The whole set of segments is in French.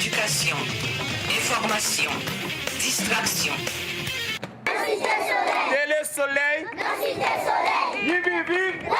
éducation, information, distraction. Télé Soleil. Vive, vive, vive.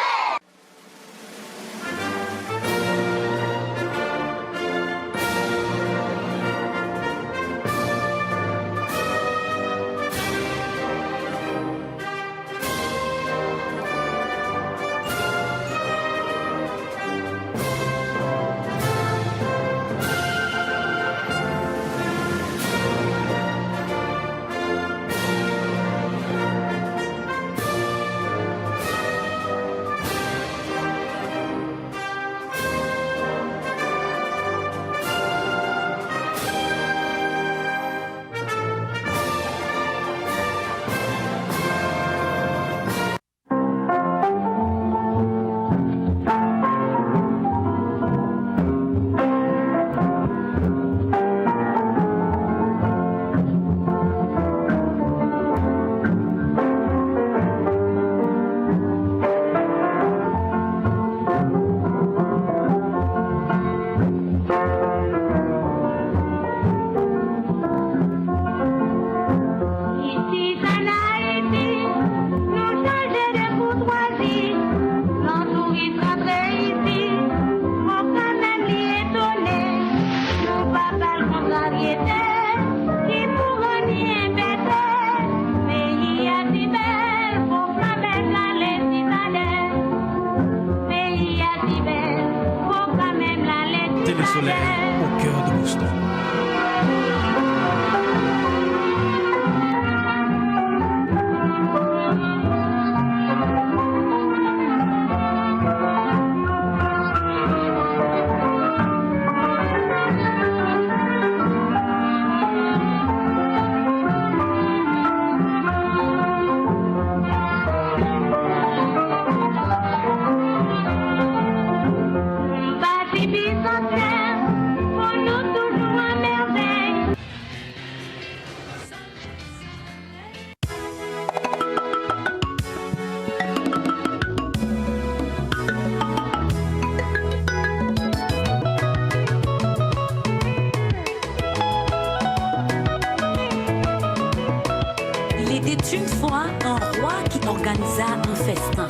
Une fois, un roi qui organisa un festin.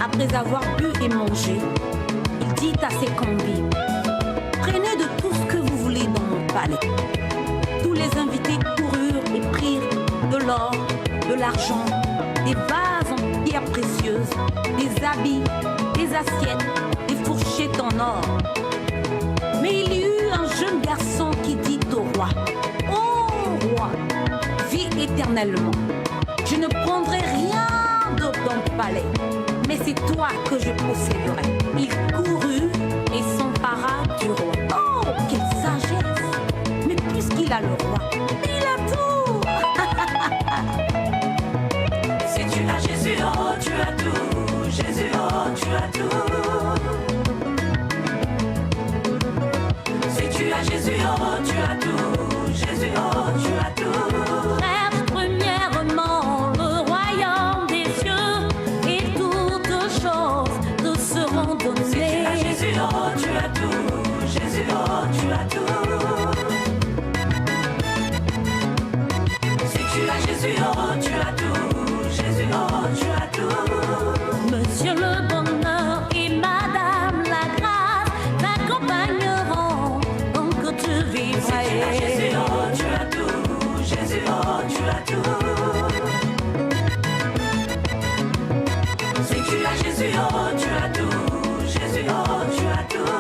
Après avoir bu et mangé, il dit à ses convives: prenez de tout ce que vous voulez dans mon palais. Tous les invités coururent et prirent de l'or, de l'argent, des vases en pierres précieuses, des habits, des assiettes, des fourchettes en or. Mais il y eut un jeune garçon qui dit au roi: ô roi, vis éternellement. Je ne prendrai rien d'autre dans le palais, mais c'est toi que je posséderai. Il courut et s'empara du roi. Oh, quelle sagesse! Mais puisqu'il a le roi, il a tout! Si tu as Jésus, oh, tu as tout. Jésus, oh, tu as tout. Si tu as Jésus, oh, tu as tout. Jésus, oh, tu as tout. Si tu as Jésus, oh, tu as tout. Jésus, oh, tu as tout. Si tu as Jésus, oh, tu as tout. Jésus, oh, tu as tout. Monsieur le bonheur et Madame la grâce t'accompagneront tant que tu vivras. Si tu as Jésus, oh, tu as tout. Jésus, oh, tu as tout. Si tu as Jésus, oh, tu as tout. Jésus, oh, tu as tout.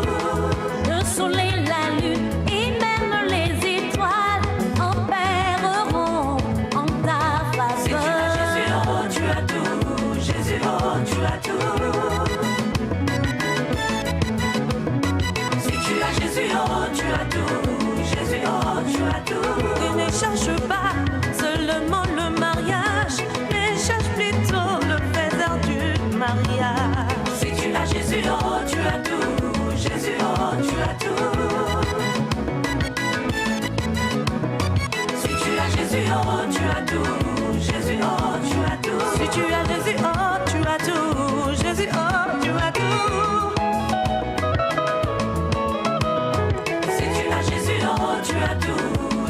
Le soleil, la lune et même les étoiles opéreront en ta faveur. Si tu as Jésus, oh, tu as tout. Jésus, oh, tu as tout. Si tu as Jésus, oh, tu as tout. Jésus, oh, tu as tout. Tu ne cherches pas seulement le mariage, mais cherche plutôt le faiseur du mariage. Si tu as Jésus, oh, tu as tout. Jésus, oh, tu as tout. Si tu as Jésus, oh, tu as tout. Jésus, oh, tu as tout. Si tu as Jésus, oh, tu as tout. Jésus, oh, tu as tout. Si tu as Jésus, oh,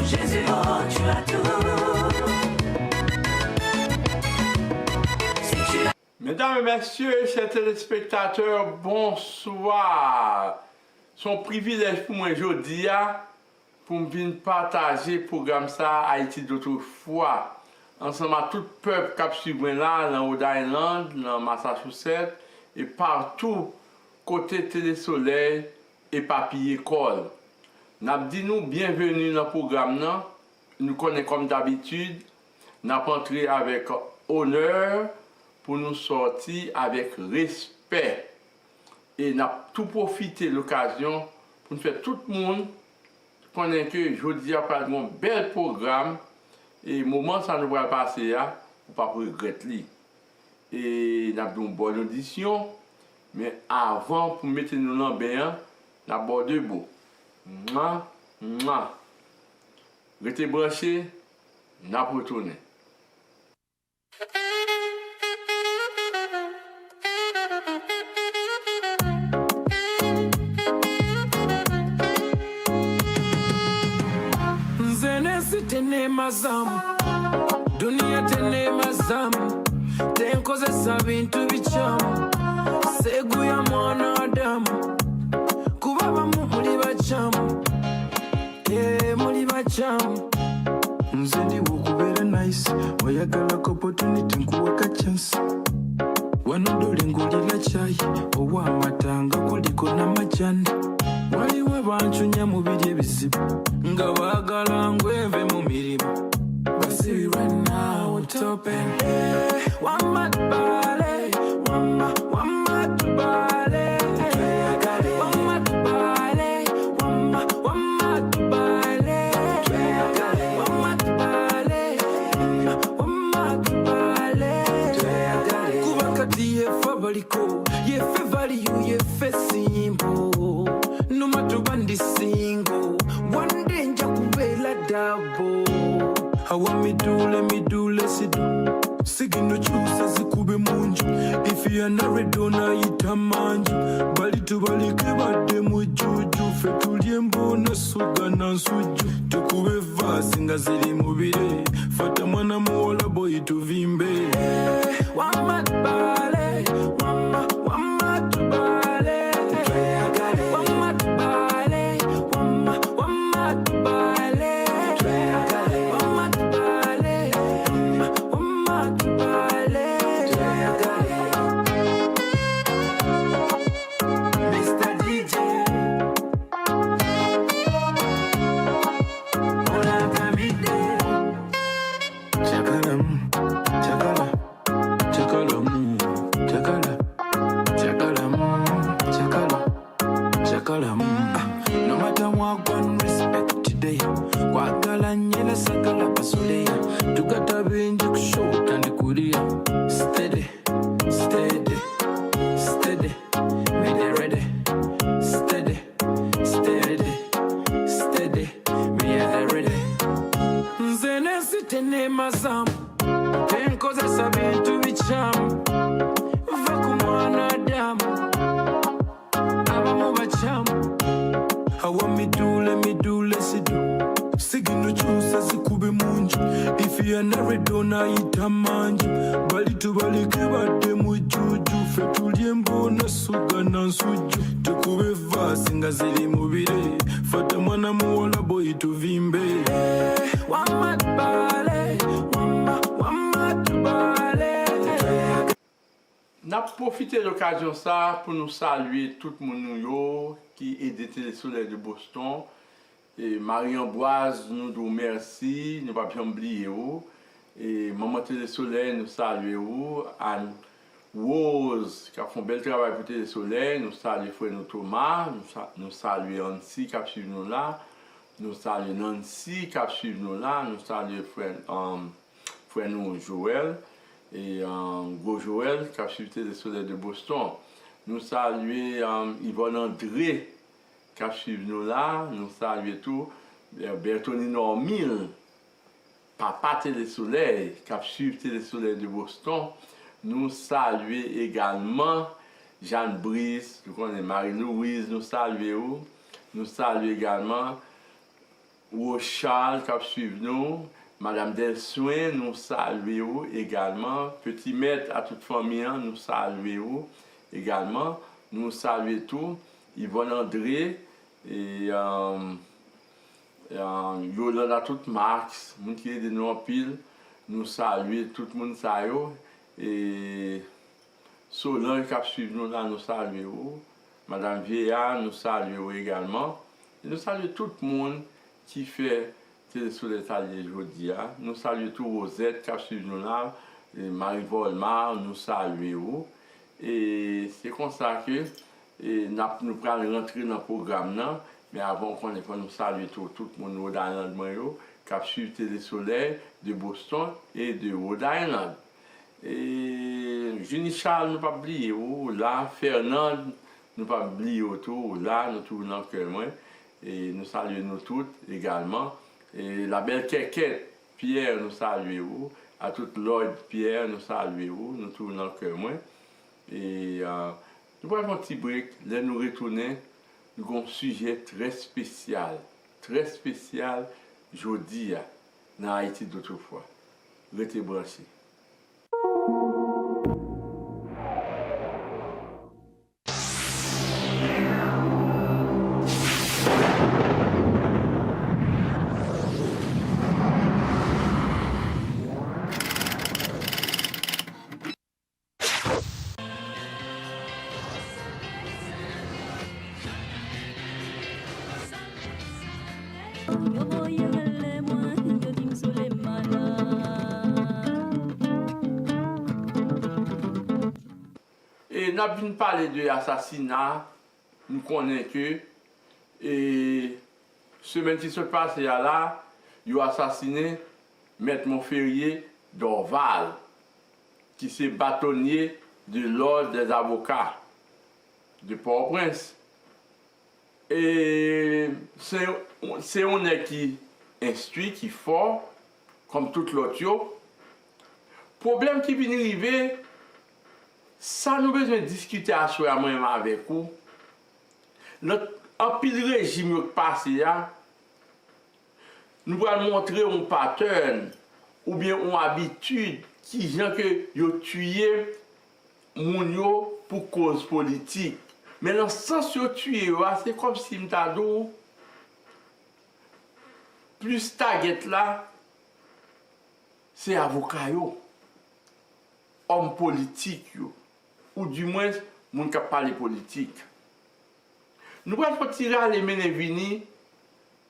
Jésus, oh, tu as tout. Si tu as... Mesdames et messieurs, chers téléspectateurs, bonsoir. C'est un privilège pour moi aujourd'hui pour venir partager le programme ça Haïti d'autrefois. Ensemble à tout le peuple qui a suivi là, dans Rhode Island, dans Massachusetts, et partout, côté Télé-Soleil et Papier École. Nous dit nous bienvenue dans le programme. Nous connaissons comme d'habitude, nous entré avec honneur pour nous sortir avec respect. Et nous avons tout profité de l'occasion pour nous faire tout le monde connaître que jeudi après un bel programme. Et le moment ça nous va passer, on ne pas regretter. Et nous avons une bonne audition. Mais avant, pour mettre nous dans le bain, nous avons deux beaux. Restez branchés, nous allons retourner. Tene mazamu dunia tene mazamu tenkozesa bintu bichamu segu ya mwanadamu kuba bamu muli bachamu muli bachamu nze ndi wokubeera nice wayagalako opportunity nkuwaka chance wano dole ngulira chai ow'amatanga kuliko n'amajani waliwo bancunya mu biri ebizibu nga baagala ngweve mu mirimu basibi right now topen wamatubale wamatubale wamatubale wamatubale wamatubale kuba kati yefe baliko yefe valiyu yefe simbo numatuba ndi single one day nja kubeera double hawa midule sidu sigino kyusa zikube munju if you are married onayita manju bali tubalike badde mujuju fe tulye mbona suga na nsujju tukube vasi nga ziri mubire fata mwana muwola boyi tuvimbe wamatubale wamatubale No matter what one respect today kwagala nyela sakala pasoleya tukata binji kushota ndi kulia steady steady steady me ready steady steady steady me ready nze nesitene mazamu tenkozesa bintu bichamu va ku mwanadamu abamu bachamu hawa midule sidu sigino kyusa zikube munju if you are married onayita manju bali tubalike badde mujuju fe tulye mbona suga na nsujju tukube vasi nga ziri mubire fata mwana muwola boyi tuvimbe wamatubale wamatubale. N'a profité de l'occasion ça pour nous saluer tout le monde qui est des Télé-Soleil de Boston. Et Marie-Ambroise nous dit merci, nous ne pouvons pas oublier. Et Maman Télé-Soleil nous salue. Anne Rose qui a fait un bel travail pour Télé-Soleil. Nous saluons frère Thomas, nous saluons Nancy qui a suivi nous là. Nous saluons Nancy qui a suivi nous là. Nous saluons frère nous Joël. Et Gros Joël qui a suivi Télé-Soleil de Boston. Nous saluons Yvonne André qui a suivi nous là. Nous saluons tout Bertoni Normil, Papa Télé-Soleil qui a suivi Télé-Soleil de Boston. Nous saluons également Jeanne Brice, nous connaissons Marie-Louise, nous saluons. Nous saluons également Rochal qui suivent nous, Madame Delsoin, nous saluons également. Petit maître à toute famille, nous saluons également. Nous saluons tout. Yvonne André et Yolanda tout Marx, nous qui est de nous en pile, nous saluons tout le monde ça et Solange qui suivent nous là, nous saluons. Madame Vieillard, nous saluons également. Et nous saluons tout le monde qui fait Télé sur les Taliers aujourd'hui. Nous saluons tout Rosette qui suivent nous là, et Marie Volmar, nous saluons. Et c'est comme ça que nous pourrons rentrer dans le programme. Là, mais avant qu'on nous salue tout le monde de Rhode Island qui suivent Télé Soleil de Boston et de Rhode Island. Et Junie Charles, nous pas oublier, là, Fernand, nous pas oublier autour, là, nous tournons dans le cœur. Et nous saluons nous toutes également. Et la belle Kékette, Pierre, nous saluons. À toute Lloyd, Pierre, nous saluons. Nous tournons dans le cœur. Et nous prenons un petit break. Là, nous retournons. Nous avons un sujet très spécial, jeudi, dans Haïti d'autrefois. Restez branchés. Et nous avons parlé de l'assassinat, nous connaissons que, et semaine qui se passe là, ils ont assassiné Maître Montferrier d'Orval, qui est bâtonnier de l'ordre des avocats de Port-au-Prince. Et c'est un qui instruit, qui est fort, comme tout l'autre. Problème qui vient arriver, ça nous besoin de discuter à soi même avec vous. En pile régime passé, nous allons montrer un pattern ou bien une habitude qui gens que yo tué moun yo pour cause politique. Mais dans le sens yo tué, c'est comme si m'tado plus target là, c'est avocat yo, homme politique yo, ou du moins moun qui parle politique. Nous allons tirer les Ménévini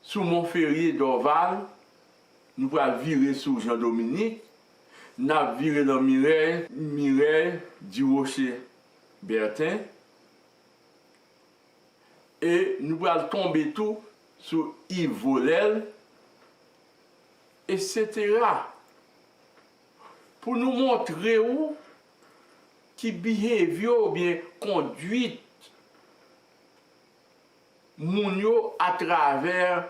sous Montferrier d'Orval, nous allons virer sur Jean-Dominique, nous allons virer dans Mireille Durocher Bertin, et nous allons tomber tout sur Yves Volel, etc. Pour nous montrer où qui behavior ou bien conduite moun yo à travers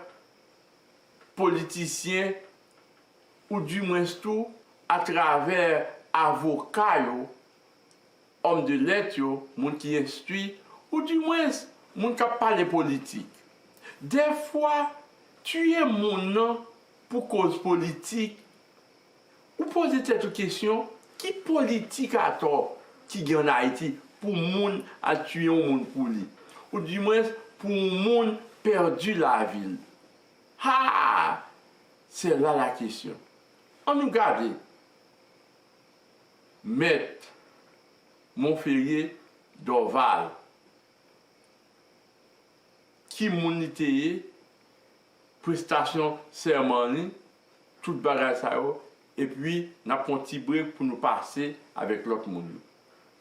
politiciens ou du moins tout à travers avocats yo, hommes de lettres yo, moun qui instruit ou du moins moun qui parle politique. Des fois tuer moun nan pour cause politique ou poser cette question qui politique à tort qui gagne en Haïti pour moun à tuer moun pour lui ou du moins pour moun perdu la ville. Ah, c'est là la question. On nous garde. Maître Montferrier d'Orval, qui mounité, prestation sermoni, tout bagage ça et puis n'a pas un petit break pour nous passer avec l'autre monde.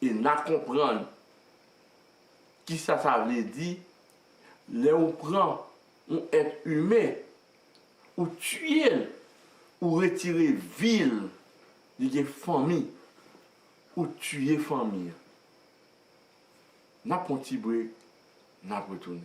Et n'a comprendre qui ça veut dire. Là on prend un être humain ou tuer ou retirer ville de famille ou tuer famille. N'a pas un petit break, n'a pas retourné.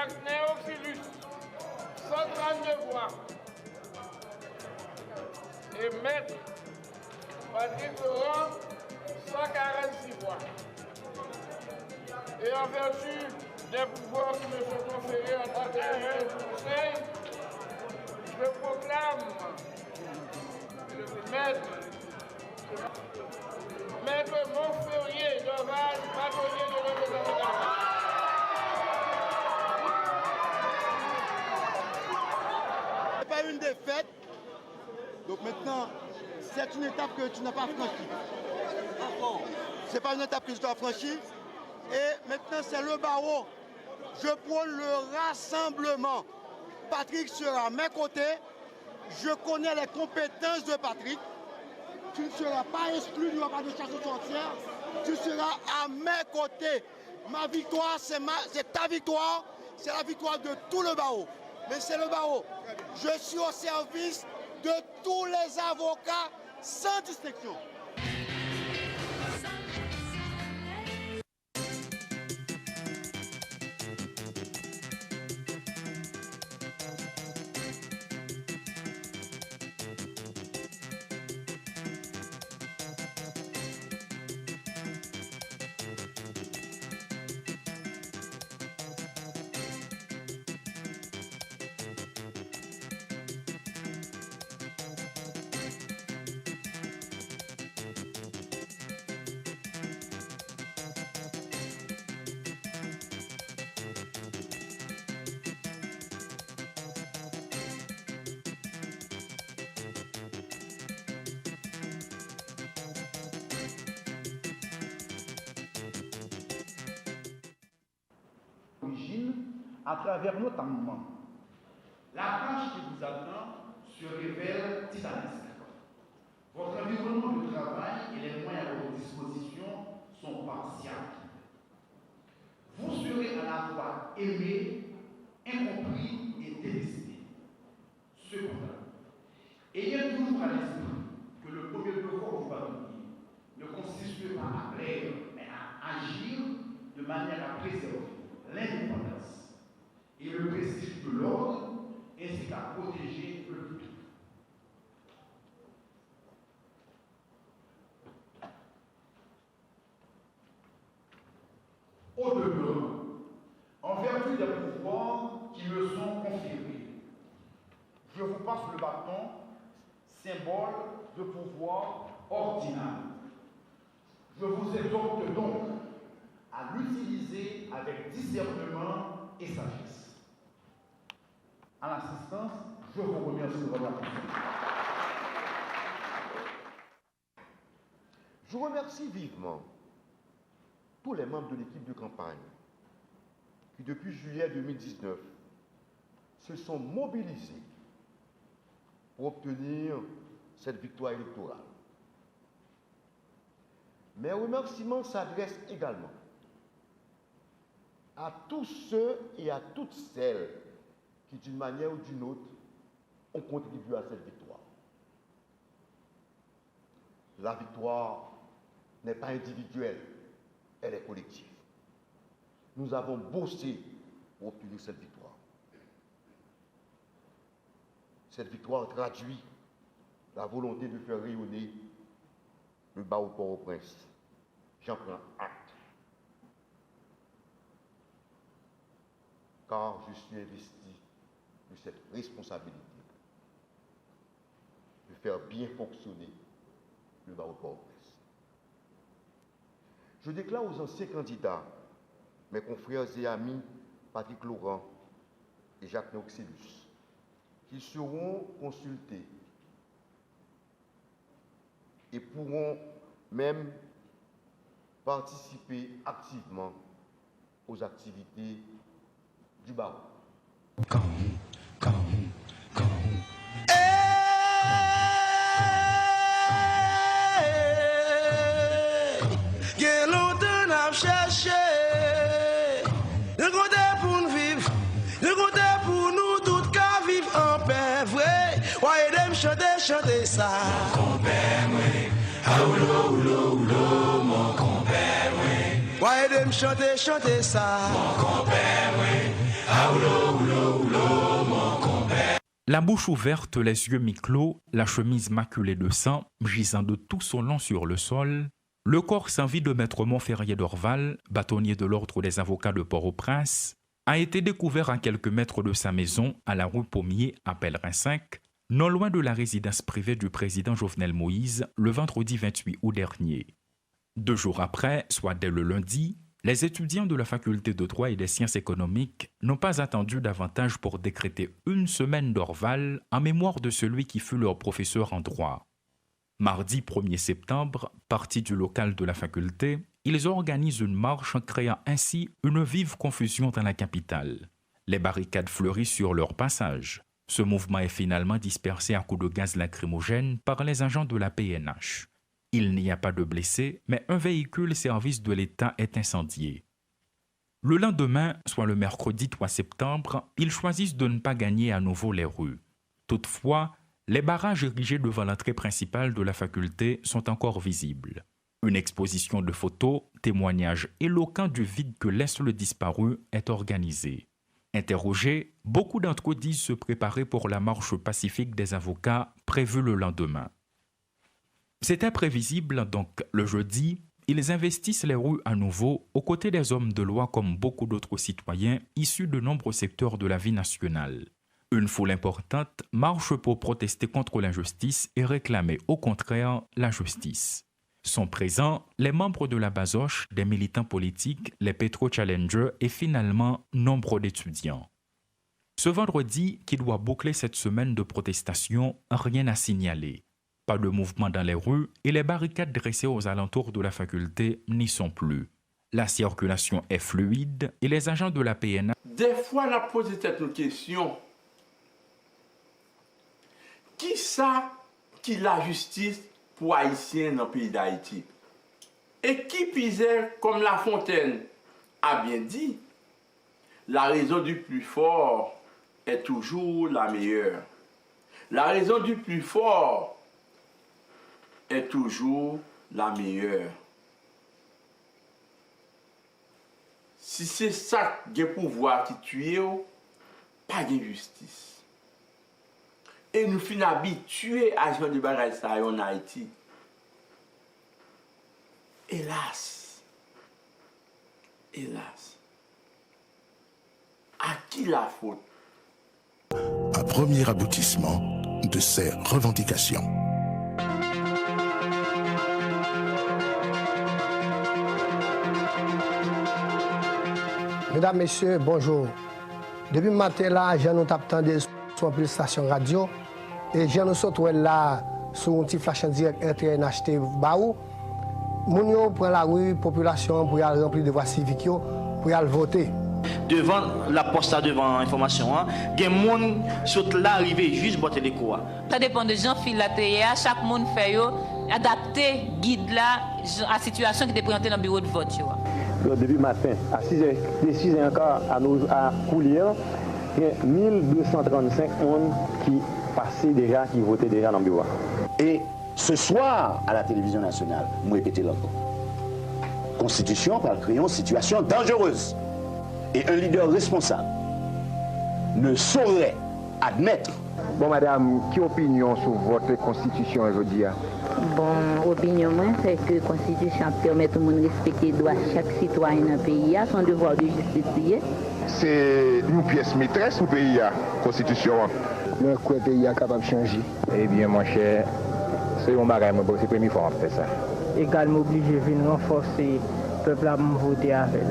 Jacques Néophilus, 132 voix. Et Maître Patrick Laurent, 146 voix. Et en vertu des pouvoirs qui me sont conférés en tant que conseil, je proclame le Maître Montferrier Doval, bâtonnier de l'État. Ce n'est pas une défaite. Donc maintenant, c'est une étape que tu n'as pas franchie. Ce n'est pas une étape que tu dois franchir. Et maintenant, c'est le barreau. Je prône le rassemblement. Patrick sera à mes côtés. Je connais les compétences de Patrick. Tu ne seras pas exclu, il n'y aura pas de chasse aux sorcières. Tu seras à mes côtés. Ma victoire, c'est ta victoire. C'est la victoire de tout le barreau. Mais c'est le barreau. Je suis au service de tous les avocats sans distinction. À travers notamment la tâche qui vous attend se révèle titanesque. Votre environnement de travail et les moyens à votre disposition sont partiels. Vous serez à la fois aimé, incompris et détesté. Cependant, ayez toujours à l'esprit que le premier devoir du bâtonnier ne consiste pas à plaire, mais à agir de manière à préserver l'indépendance et le prestige de l'ordre, ainsi qu'à protéger le public. Au demeurant, en vertu des pouvoirs qui me sont conférés, je vous passe le bâton, symbole de pouvoir ordinal. Je vous exhorte donc à l'utiliser avec discernement et sagesse. À l'assistance, je vous remercie de votre attention. Je remercie vivement tous les membres de l'équipe de campagne qui, depuis juillet 2019, se sont mobilisés pour obtenir cette victoire électorale. Mes remerciements s'adressent également à tous ceux et à toutes celles qui, d'une manière ou d'une autre, ont contribué à cette victoire. La victoire n'est pas individuelle, elle est collective. Nous avons bossé pour obtenir cette victoire. Cette victoire traduit la volonté de faire rayonner le barreau Port-au-Prince. J'en prends acte. Car je suis investi de cette responsabilité de faire bien fonctionner le barreau Port-au-Prince. Je déclare aux anciens candidats, mes confrères et amis Patrick Laurent et Jacques Néophilus, qu'ils seront consultés et pourront même participer activement aux activités du barreau. Chanter ça. Mon compère, oui. Ah, oulou, oulou, oulou, mon compère, oui. Ouais, de me chanter ça. Mon compère, oui. Ah, La bouche ouverte, les yeux mi-clos, la chemise maculée de sang, gisant de tout son long sur le sol, le corps sans vie de maître Montferrier d'Orval, bâtonnier de l'ordre des avocats de Port-au-Prince, a été découvert à quelques mètres de sa maison à la rue Pommier à Pellerin 5, non loin de la résidence privée du président Jovenel Moïse, le vendredi 28 août dernier. 2 jours après, soit dès le lundi, les étudiants de la faculté de droit et des sciences économiques n'ont pas attendu davantage pour décréter 1 semaine d'Orval en mémoire de celui qui fut leur professeur en droit. Mardi 1er septembre, partis du local de la faculté, ils organisent une marche créant ainsi une vive confusion dans la capitale. Les barricades fleurissent sur leur passage. Ce mouvement est finalement dispersé à coups de gaz lacrymogène par les agents de la PNH. Il n'y a pas de blessés, mais un véhicule service de l'État est incendié. Le lendemain, soit le mercredi 3 septembre, ils choisissent de ne pas gagner à nouveau les rues. Toutefois, les barrages érigés devant l'entrée principale de la faculté sont encore visibles. Une exposition de photos, témoignages éloquents du vide que laisse le disparu est organisée. Interrogés, beaucoup d'entre eux disent se préparer pour la marche pacifique des avocats prévue le lendemain. C'était prévisible, donc le jeudi, ils investissent les rues à nouveau aux côtés des hommes de loi comme beaucoup d'autres citoyens issus de nombreux secteurs de la vie nationale. Une foule importante marche pour protester contre l'injustice et réclamer au contraire la justice. Sont présents les membres de la Basoche, des militants politiques, les pétro-challengers et finalement nombre d'étudiants. Ce vendredi, qui doit boucler cette semaine de protestation, rien à signaler. Pas de mouvement dans les rues et les barricades dressées aux alentours de la faculté n'y sont plus. La circulation est fluide et les agents de la PNH... Des fois, on a posé cette question. Qui ça qui la justice pour Haïtiens dans le pays d'Haïti? Et qui pisait comme La Fontaine a bien dit, la raison du plus fort est toujours la meilleure. La raison du plus fort est toujours la meilleure. Si c'est ça qui est pouvoir qui tue, pas de justice. Et nous finissons habitués à ce de bagages en Haïti. Hélas. Hélas. À qui la faute? Un premier aboutissement de ces revendications. Mesdames, Messieurs, bonjour. Depuis le matin, là, je nous attendais sur une station radio et je nous sommes là sur un petit flash en direct NHT Baou. Nous prenons la rue, population, pour y aller remplir de voies civiques, pour y aller voter. Devant la poste, devant l'information, il y a des gens qui sont là, arrivés juste pour les coups. Ça dépend de gens qui sont chaque monde fait adapter guide là à la situation qui est présentée dans le bureau de vote. Depuis matin, à 6h encore à Coulier, il y a 1235 personnes qui passaient déjà, qui votaient déjà dans le bureau. Et ce soir, à la télévision nationale, je répète encore. Constitution va créer une situation dangereuse. Et un leader responsable ne saurait admettre. Bon, madame, quelle opinion sur votre constitution aujourd'hui? Bon, opinion, c'est que la constitution permet tout le monde de respecter les droits de chaque citoyen dans le pays, son devoir de justice. C'est une pièce maîtresse du pays, la constitution. Le pays est capable de changer. Eh bien, mon cher, c'est un bagage, c'est la première fois qu'on fait ça. Également obligé de venir renforcer le peuple à voter avec.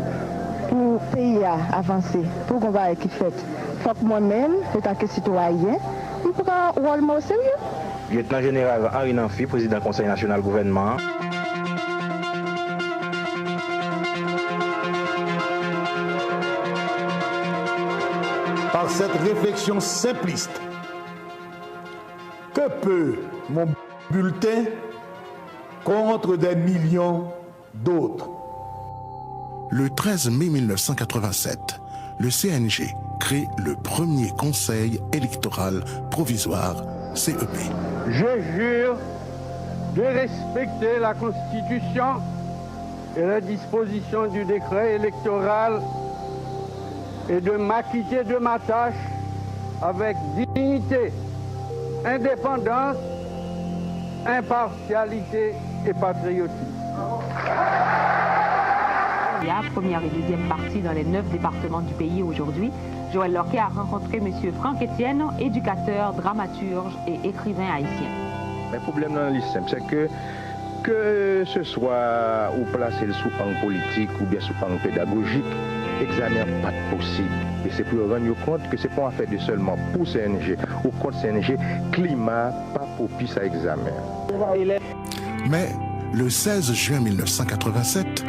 Pour le pays à avancer, pour qu'on va être fait, il faut que moi-même, en tant que citoyen, je prends un rôle au sérieux. Lieutenant général Henri Nanfi, président du Conseil national gouvernement. Par cette réflexion simpliste, que peut mon bulletin contre des millions d'autres? Le 13 mai 1987, le CNG crée le premier conseil électoral provisoire, CEP. Je jure de respecter la Constitution et les dispositions du décret électoral et de m'acquitter de ma tâche avec dignité, indépendance, impartialité et patriotisme. Il y a première et deuxième partie dans les 9 départements du pays aujourd'hui. Joël Lorquet a rencontré M. Franck Etienne, éducateur, dramaturge et écrivain haïtien. Le problème dans le système, c'est que ce soit ou placé sous angle politique ou bien sous angle pédagogique, examen pas possible. Et c'est pour rendre compte que ce n'est pas en fait de seulement pour CNG ou contre CNG, climat pas propice à examen. Mais le 16 juin 1987,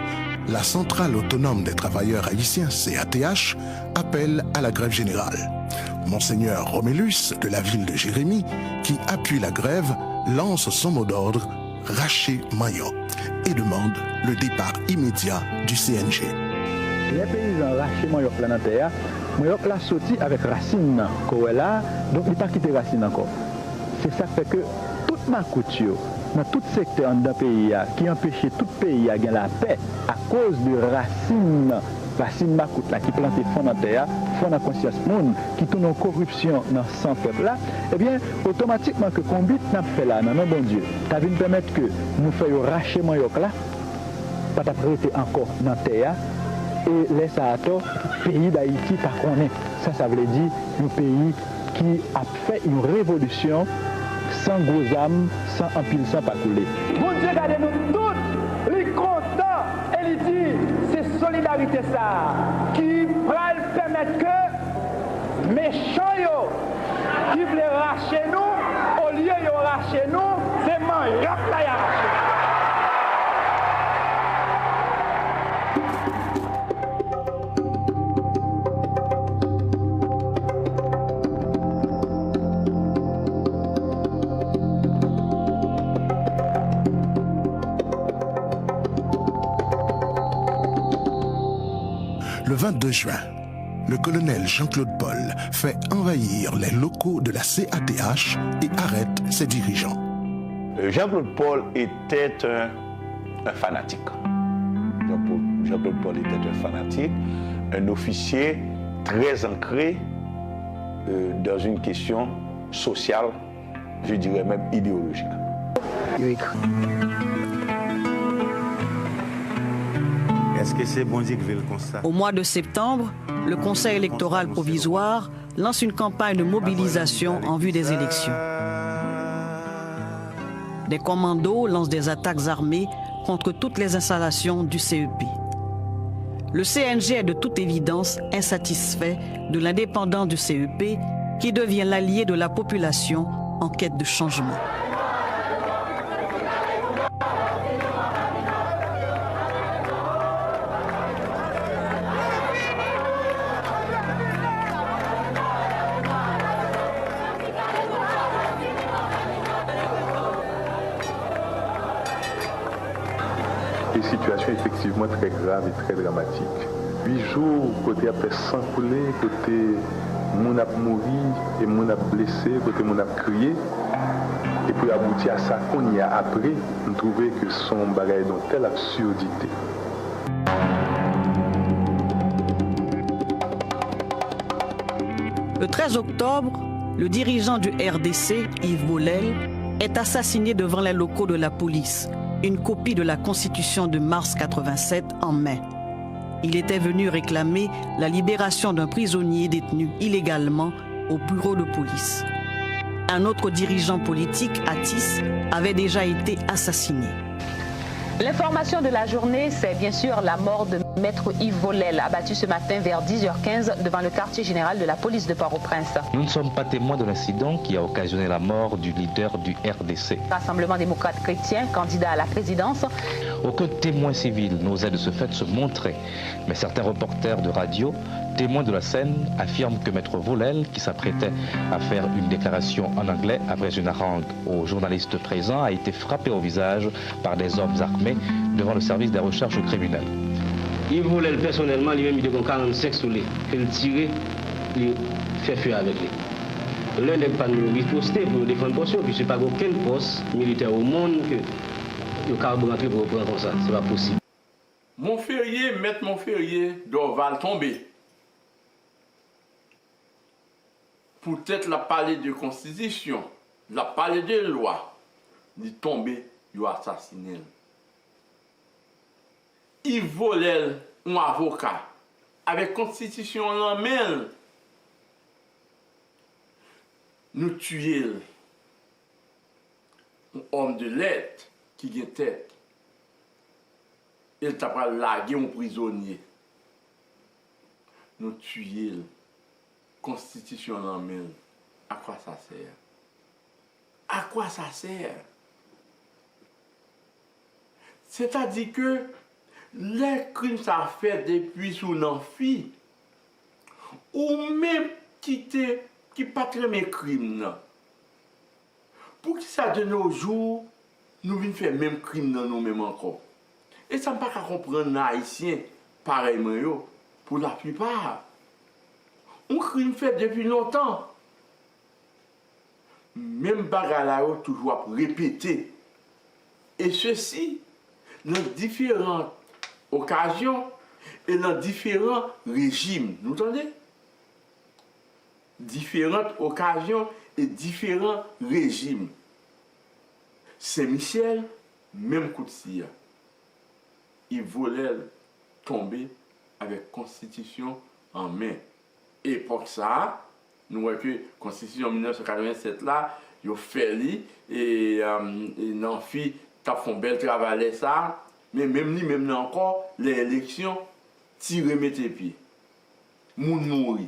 la Centrale autonome des travailleurs haïtiens, CATH, appelle à la grève générale. Monseigneur Romélus de la ville de Jérémie, qui appuie la grève, lance son mot d'ordre « Racher Maillot » et demande le départ immédiat du CNG. Les paysans raché Maillot là dans terre, Maillot là sorti avec racine là, donc il n'a pas quitté racine encore. C'est ça qui fait que toute ma couture dans tout secteur d'un pays qui empêchait tout pays à gagner la paix à cause de racine macoute là qui plantait fond dans terre, fond dans conscience monde qui tourne en corruption dans 100 peuple là, eh bien automatiquement que combat n'a fait là non bon Dieu, ça vient permettre que nous fassions racher Maillot là, pas d'arrêter encore dans terre et laisse à tort pays d'Haïti pas connaît. Ça veut dire un pays qui a fait une révolution sans gros âmes, sans empile, sans pas couler. Bon Dieu, gardez-nous tous, les contents, et les dit, c'est solidarité ça, qui va permettre que méchants yo, qui veulent racher nous, au lieu de racher nous, c'est Maillot là qui a raché. Le 22 juin, le colonel Jean-Claude Paul fait envahir les locaux de la CATH et arrête ses dirigeants. Jean-Claude Paul était un fanatique. Jean-Claude Paul était un fanatique, un officier très ancré dans une question sociale, je dirais même idéologique. Est-ce que c'est bon Dieu qui veut le constat? Au mois de septembre, le Conseil électoral provisoire lance une campagne de mobilisation en vue des élections. Des commandos lancent des attaques armées contre toutes les installations du CEP. Le CNG est de toute évidence insatisfait de l'indépendance du CEP qui devient l'allié de la population en quête de changement. Situation effectivement très grave et très dramatique. 8 jours, côté après sang coulé, côté mon a mouru et mon a blessé, côté mon a crié. Et puis aboutir à ça qu'on y a après, on trouvait que son bagage dans telle absurdité. Le 13 octobre, le dirigeant du RDC, Yves Bollel, est assassiné devant les locaux de la police. Une copie de la Constitution de mars 87 en main. Il était venu réclamer la libération d'un prisonnier détenu illégalement au bureau de police. Un autre dirigeant politique, Atis, avait déjà été assassiné. L'information de la journée, c'est bien sûr la mort de Maître Yves Bollel, abattu ce matin vers 10h15 devant le quartier général de la police de Port-au-Prince. Nous ne sommes pas témoins de l'incident qui a occasionné la mort du leader du RDC. Rassemblement démocrate chrétien, candidat à la présidence. Aucun témoin civil n'osait de ce fait se montrer, mais certains reporters de radio, témoins de la scène, affirment que Maître Bollel, qui s'apprêtait à faire une déclaration en anglais après une harangue aux journalistes présents, a été frappé au visage par des hommes armés devant le service des recherches criminelles. Yves Bollel personnellement, lui-même, il a 45 sur lui. Il tire, il fait feu avec lui. L'un n'est pas nous riposter pour nous défendre poste, puis ce n'est pas aucun poste militaire au monde que le carburant pour reprendre comme ça. Ce n'est pas possible. Montferrier, Maître Montferrier, Dorval tombé. peut-être la parler de constitution, la parler de loi, il tombé, il a assassiné. Il volait un avocat avec constitution en main. Nous tuer un homme de lettres qui a tête. Il t'a pas largué un prisonnier. Nous tuer constitution en main. À quoi ça sert? À quoi ça sert? C'est-à-dire que les crimes ça fait depuis sous l'amphi, ou même qui pas très mes crimes. Pour qui ça de nos jours, nous venons faire même crime dans nous-mêmes encore. Et ça ne pas qu'à comprendre les Haïtiens, pareillement, pour la plupart. Un crime fait depuis longtemps. Même bagarre là, toujours répété. Et ceci, dans différentes occasions et dans différents régimes. Vous entendez? Différentes occasions et différents régimes. Saint-Michel, même coup de cire. Il voulait tomber avec constitution en main. Époque ça, nous voyons que la constitution 1987 là, il a fait lui et Nanfi a fait un bel travail ça, mais même lui, même encore, les élections, tirer mettre pieds. Moun mourir.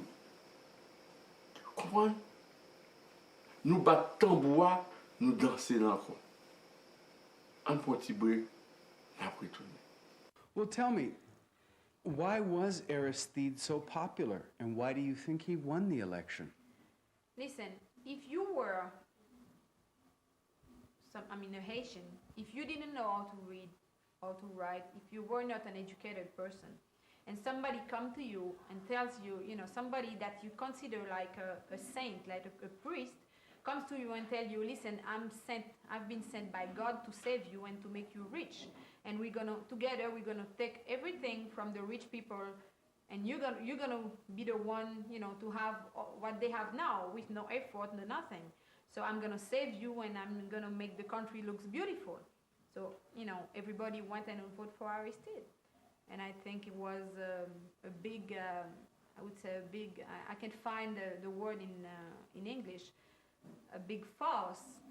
Comprenez? Nous battons tambour, nous dansons encore. Un petit break, après tout. Well, tell me, why was Aristide so popular, and why do you think he won the election? Listen, if you were a Haitian, if you didn't know how to read or to write, if you were not an educated person, and somebody come to you and tells you, somebody that you consider like a saint, like a priest, comes to you and tell you, listen, I've been sent by God to save you and to make you rich. And together we're gonna take everything from the rich people, and you're gonna be the one, to have what they have now with no effort, no nothing. So I'm gonna save you, and I'm gonna make the country looks beautiful. So everybody went and voted for Aristide, and I think it was a big, I would say a big. I can't find the word in English. A big farce,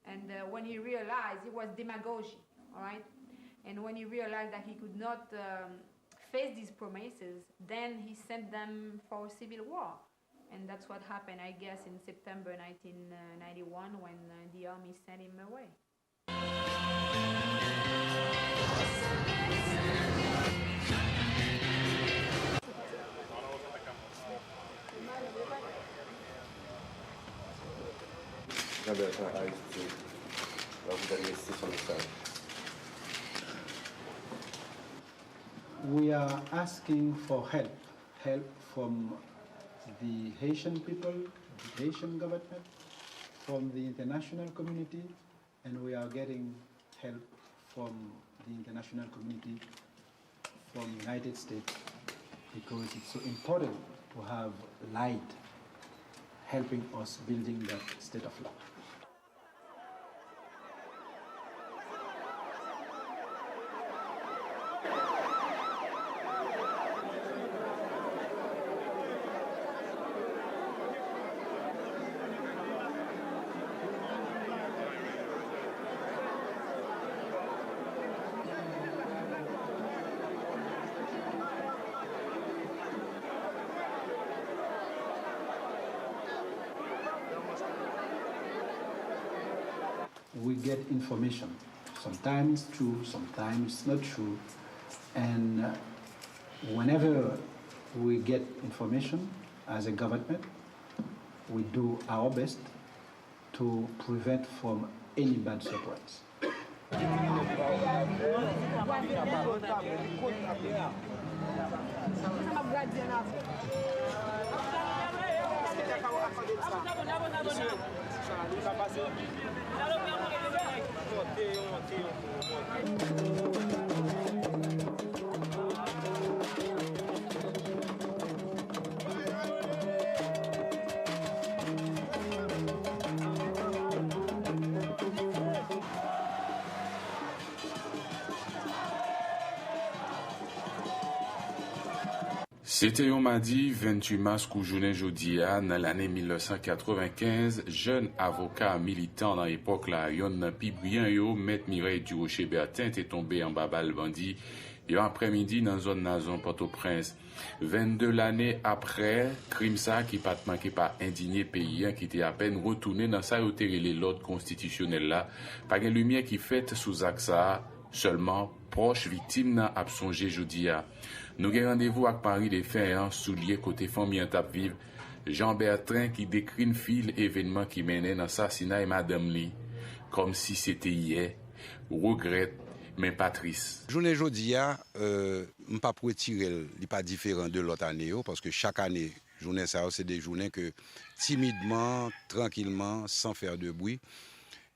And when he realized it was demagogy. All right, and when he realized that he could not face these promises, then he sent them for a civil war, and that's what happened, I guess, in September 1991 when the army sent him away. We are asking for help from the Haitian people, the Haitian government, from the international community, and we are getting help from the international community, from the United States, because it's so important to have light helping us building that state of law. We get information, sometimes true, sometimes not true, and whenever we get information as a government, we do our best to prevent from any bad surprise. C'était un mardi 28 mars kou jounen jodi a dans l'année 1995, jeune avocat militant dans l'époque là, yon nan pi brillant yo, Maître Mireille Durocher Bertin était tombé en babal bandi yon après-midi dans zone Nazon Port-au-Prince. 22 l'année après, crime ça qui pas manqué pas indigné paysan qui était à peine retourné dans sa yoterele l'ordre constitutionnel là, pas une lumière qui fait sous ça, seulement proche victime nan ap sonje jodi a. Nous avons rendez-vous avec Paris des faits soulier côté famille en tap vive. Jean Bertrand qui décrit une file événement qui menait dans l'assassinat de Madame Li comme si c'était hier. Regrette mais pas triste. Journée jodi a m'pas pour retirer, il pas différent de l'autre année parce que chaque année journée ça c'est des journées que timidement, tranquillement, sans faire de bruit.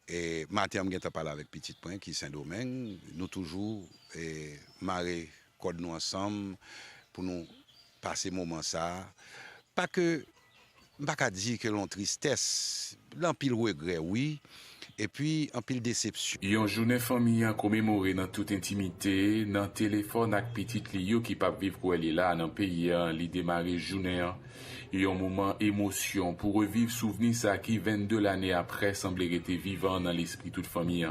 Et matin on parler avec Petit Point qui Saint-Domingue, nous toujours marrer code nous ensemble pour nous passer moment ça. Pas que pas dire que l'on tristesse, l'empile regret oui. Et puis, en pile déception. Yon journée famille commémorée dans toute intimité, dans téléphone avec petite Lio qui pas vivre quoi elle est là dans pays li démarrer journée. Yon moment émotion pour revivre souvenir ça qui 22 l'année après semblait être vivant dans l'esprit toute famille.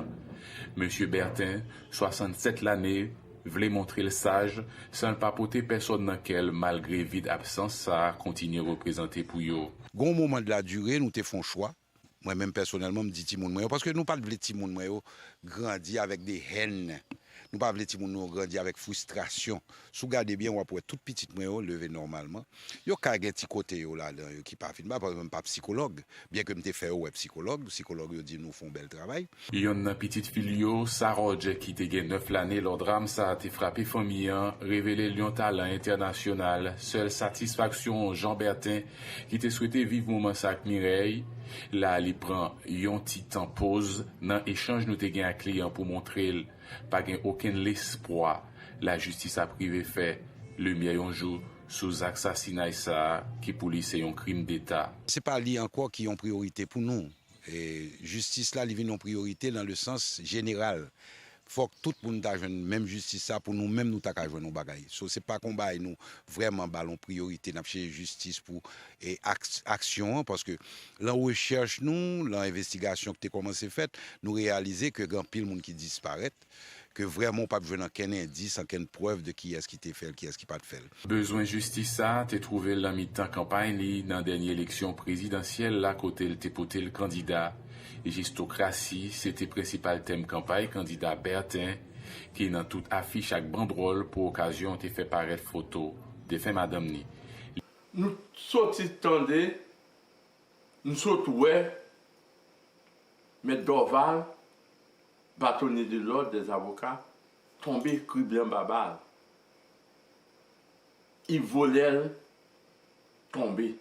Monsieur Bertin, 67 l'année, voulait montrer le sage sans pas porter personne dans quel malgré vide absence ça continue représenter pour yo. Gon moment de la durée nous te font choix. Moi-même, personnellement, je me dis Timoun Moyo, parce que nous ne parlons pas de Timoun Moyo grandir avec des haines. Nous ne parlons pas de Timoun Moyo grandir avec frustration. Si vous regardez bien, on va pouvoir toute petite Moyo lever normalement. Il y a un petit côté là qui pas film, par exemple, pas psychologue. Bien que je fait ouais psychologue dit nous font bel travail. Il y a une petite fille, Sarah qui était 9 l'année, leur drame ça a été frappé famille, révélé lion talent international, seule satisfaction Jean Bertin qui t'a souhaité vivre moment ça avec Mireille. Là, il prend un petit temps pause. Dans l'échange, nous avons un client pour montrer pas aucun espoir. La justice a privé fait le meilleur jour sous assassinat ça qui pour lui c'est un crime d'État. C'est pas lui encore qui ont priorité pour nous. Et justice là, il vient en priorité dans le sens général. Faut que tout le monde ait même justice ça pour nous même nous ta jouer nos bagailles. So c'est pas combat nous vraiment ballon priorité n'a chercher justice pour et action parce que la recherche nous, l'investigation que tu commencé faite, nous réaliser que grand pile monde qui disparaît que vraiment pas besoin d'aucun indice, aucune preuve de qui est-ce qui t'a fait, qui est-ce qui pas fait. Besoin justice ça, t'es trouvé la mi-temps campagne dans dernière élection présidentielle là côté t'es poté le candidat. Gistocratie, c'était principal thème campagne candidat Bertin qui dans toute affiche avec banderole pour occasion t'es fait paraître photo de fait madame ni. Nous sortis tendez, nous sortons ouais, mais Dorval, bâtonnier de l'ordre des avocats, tombé criblant babal. Il volait, tombé.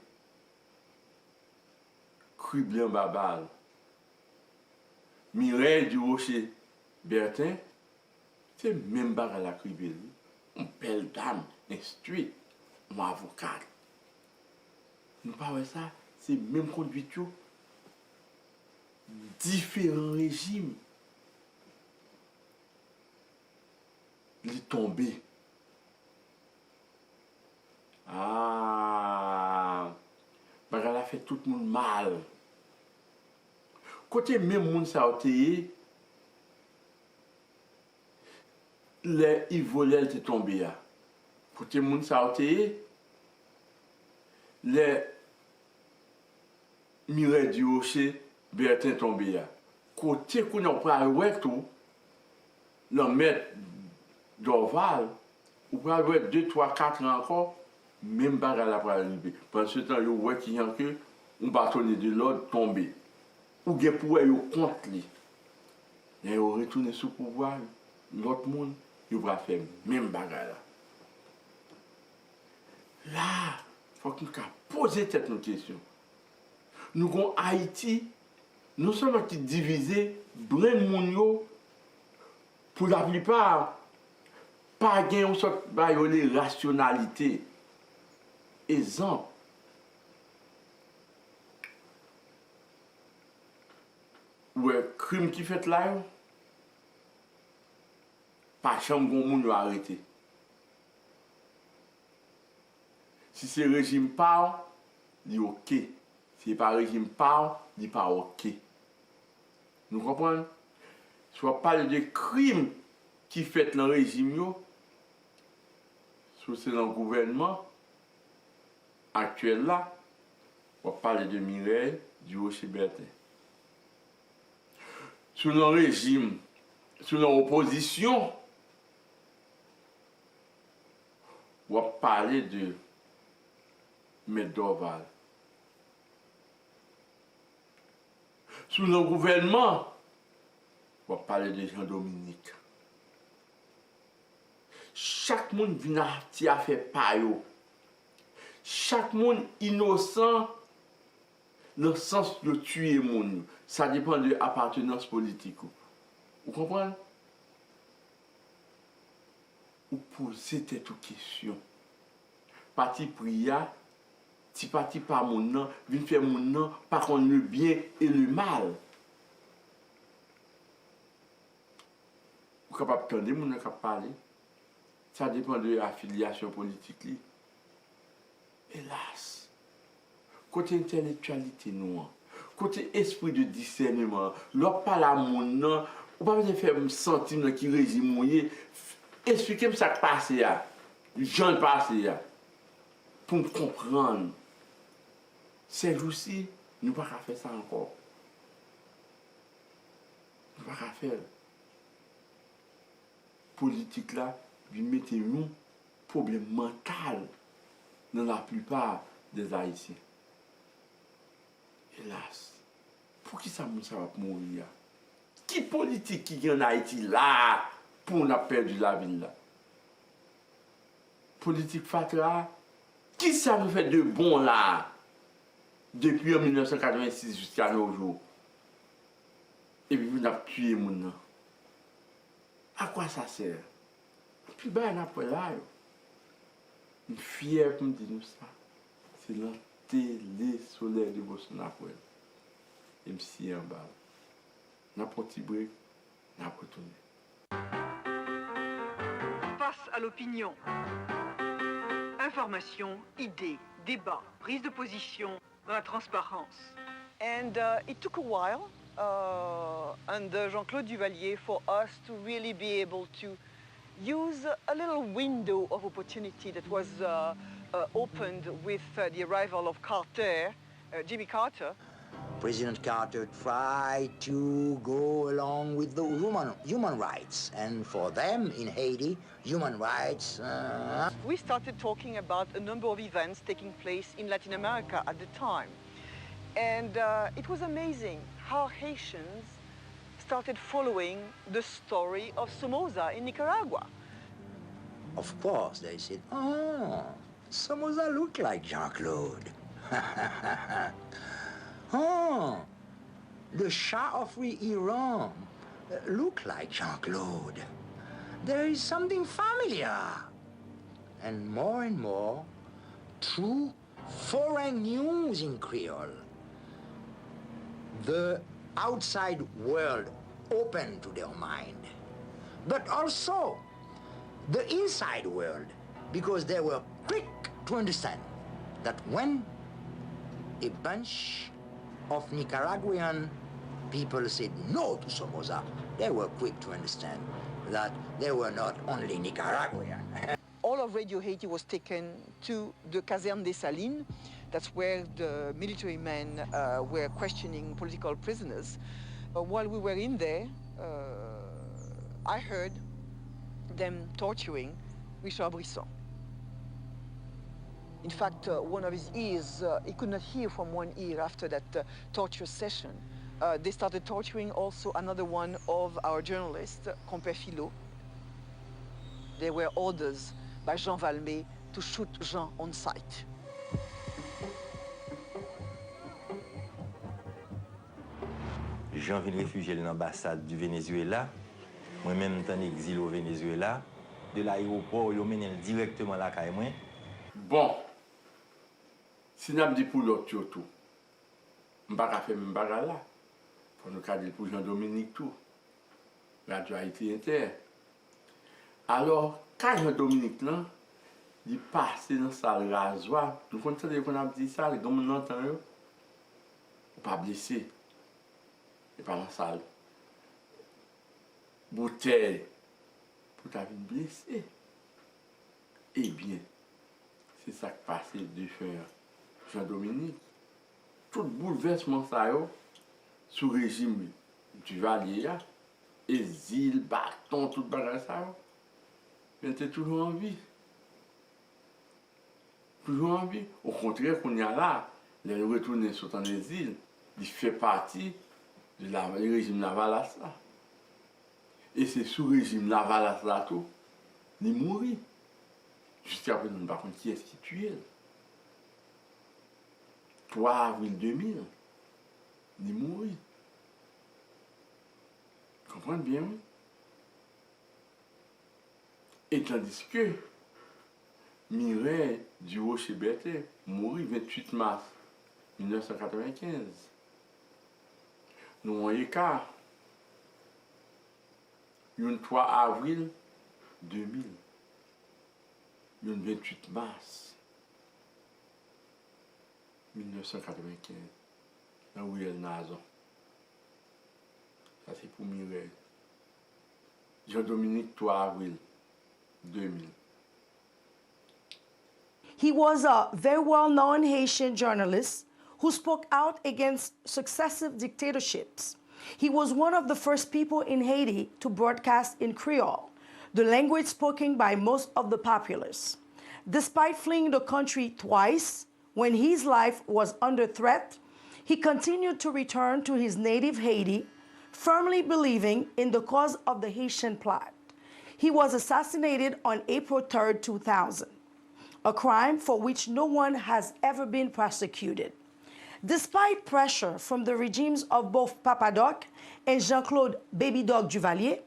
Criblant babal. Mireille Durocher Bertin, c'est même bagarre la criblée. Une belle dame, instruite, mon avocat. Nous parlons ça, c'est même conduite. Différents régimes. Il est tombé. Ah, bagarre a fait tout le monde mal. Côté même monde ça a été les volets étaient tombés là. Côté monde ça a été les Mireille Durocher Bertin tombé là. Côté qu'on a pas ouais tout l'en mettre Dorval ou pas ouais 2 3 4 ans encore même bagarre la pas arriver. Parce que temps yo ouais qui en que un bâtonnier de l'ordre tombé. Ou gen pouvoir yo contre li. Et yo retourner sous pouvoir, l'autre monde, yo va faire même bagarre là. Là, faut que nous poser cette question. Nous avons Haïti, nous sommes qui divisés, brin moun yo, pour la plupart, pas gagner une sorte de rationalité. Exemple. Ouais, crime qui fait là, pas chambre bon moun yo arrêté. Si c'est régime par, il est OK. Si c'est pas régime par, il n'est pas OK. Nous comprenons? Soit parler de crimes qui fait dans le régime, soit c'est dans le gouvernement actuel là, on va parler de Mireille Durocher-Bertin. Sous le régime, sous l'opposition, on va parler de Maître Dorval. Sous le gouvernement, on va parler de Jean-Dominique. Chaque monde vient à faire payo. Chaque monde innocent dans le sens de tuer monde. Ça dépend de l'appartenance politique. Vous comprenez? Vous posez cette question. Parti priya, si parti par mon nom, vient faire mon nom, par contre le bien et le mal. Vous êtes capable de entendre, vous êtes capable de parler. Ça dépend de l'affiliation politique. Hélas, côté intellectualité noire, côté esprit de discernement, l'on parle à mon nom, on ne peut pas faire me sentir qui régime mouillé. Expliquez-moi ça qui passe là, j'en passe là, pour me comprendre. Ces jours-ci, nous ne pouvons pas faire ça encore. Nous ne pouvons pas faire. Politique là, lui mettez un problème mental dans la plupart des Haïtiens. Hélas, pour qui ça va mourir? Qui politique qui est en Haïti là pour nous perdu la ville là? Politique fatra, qui ça nous fait de bon là depuis 1986 jusqu'à nos jours? Et puis vous avez tué mon nom. À quoi ça sert? Puis ben après là, je suis fier pour me dire ça. C'est la télé solaire de Bolsonaro. Et je suis en bas. N'importe brique, n'importe où. Face à l'opinion. Information, idées, débat, prise de position dans la transparence. And it took a while under Jean-Claude Duvalier for us to really be able to use a little window of opportunity that was opened with the arrival of Carter, Jimmy Carter. President Carter tried to go along with the human rights, and for them in Haiti, human rights. We started talking about a number of events taking place in Latin America at the time, and it was amazing how Haitians started following the story of Somoza in Nicaragua. Of course, they said, oh, Somoza looked like Jean-Claude. Oh, the Shah of Iran looked like Jean-Claude. There is something familiar. And more, through foreign news in Creole, the outside world opened to their mind. But also the inside world, because they were quick to understand that when a bunch of Nicaraguan people said no to Somoza, they were quick to understand that they were not only Nicaraguan. All of Radio Haiti was taken to the Caserne des Salines. That's where the military men were questioning political prisoners. While we were in there, I heard them torturing Richard Brisson. In fact, one of his ears, he could not hear from one ear after that torture session. They started torturing also another one of our journalists, Compère Philo. There were orders by Jean Valmet to shoot Jean on sight. Jean vient réfugié dans l'ambassade du Venezuela. Moi-même, en exil au Venezuela. De l'aéroport, il mène directement à la caille. Bon. Si nous avons dit pour l'autre tout, je ne vais pas faire même bagarre là. Pour nous dire pour Jean-Dominique tout. Radio Haïti Inter. Alors, quand Jean-Dominique là, il passe dans la salle rasoir. Nous comprenons qu'on a dit ça, les gars, on entend, ou pas blessé. Et pas dans la salle. Bouteille, pour ta vie blessée. Eh bien, c'est ça qui passe de faire Jean-Dominique. Tout bouleversement ça yo, sous régime du Valier, exil, bâton, tout bagage ça yo. Mais t'es toujours en vie. Toujours en vie. Au contraire, qu'on y a là, les retournés sont en exil, il fait partie du régime Lavalas là. Et c'est sous régime Lavalas là tout, il mourit. Jusqu'à présent, par contre, qui est-ce qui tue? 3 avril 2000, il mourit. Vous comprenez bien, oui? Et tandis que Mireille Durocher-Berthet mourit 28 mars 1995. Nous avons un écart. Le 3 avril 2000. Le 28 mars 1995. Dans William Nazon. Ça c'est pour Mireille. Jean-Dominique 3 avril 2000. He was a very well-known Haitian journalist who spoke out against successive dictatorships. He was one of the first people in Haiti to broadcast in Creole, the language spoken by most of the populace. Despite fleeing the country twice, when his life was under threat, he continued to return to his native Haiti, firmly believing in the cause of the Haitian plot. He was assassinated on April 3, 2000, a crime for which no one has ever been prosecuted. Despite pressure from the regimes of both Papa Doc and Jean-Claude Baby Dog Duvalier,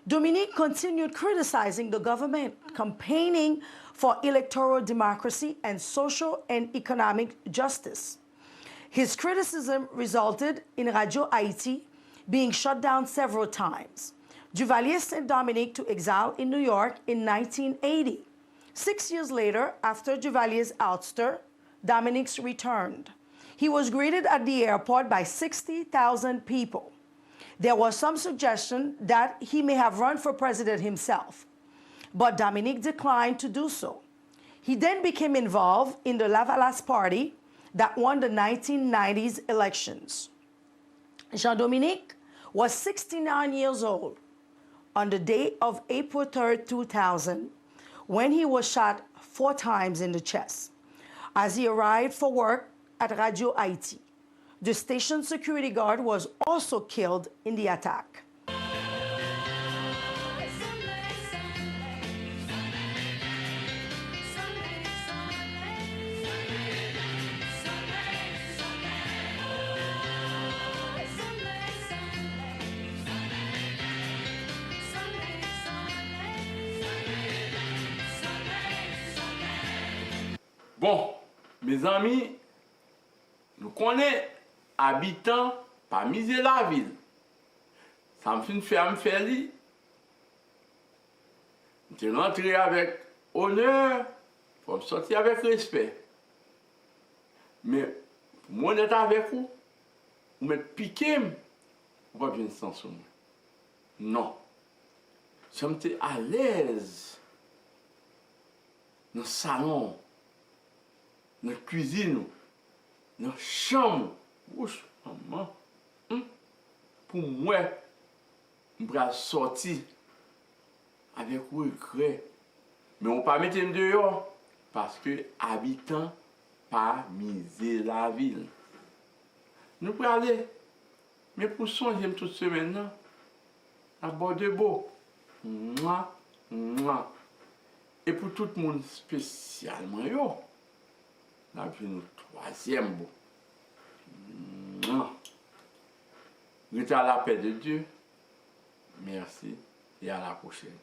Dominique continued criticizing the government, campaigning for electoral democracy and social and economic justice. His criticism resulted in Radio Haïti being shut down several times. Duvalier sent Dominique to exile in New York in 1980. 6 years later, after Duvalier's ouster, Dominique returned. He was greeted at the airport by 60,000 people. There was some suggestion that he may have run for president himself, but Dominique declined to do so. He then became involved in the Lavalas party that won the 1990s elections. Jean-Dominique was 69 years old on the day of April 3, 2000, when he was shot 4 times in the chest as he arrived for work at Radio Haïti. The station security guard was also killed in the attack. Bon, mes amis, nous connaissons habitants pas miser la ville. Ça me fait faire li. Je suis rentré avec honneur, pour me sortir avec respect. Mais pour moi d'être avec vous m'être piqué, vous ne pouvez pas venir sans moi. Non. Je suis à l'aise dans le salon, dans la cuisine, dans la chambre. Ouch, maman. Pour moi, je vais sortir avec regret. Mais on ne peut pas mettre dehors parce que habitants pas miser la ville. Nous pouvons aller. Mais pour songer toute semaine, à bord de beau. Mouah, mouah. Et pour tout le monde spécialement, yo, là, puis nous troisième beau. Restez à la paix de Dieu. Merci et à la prochaine.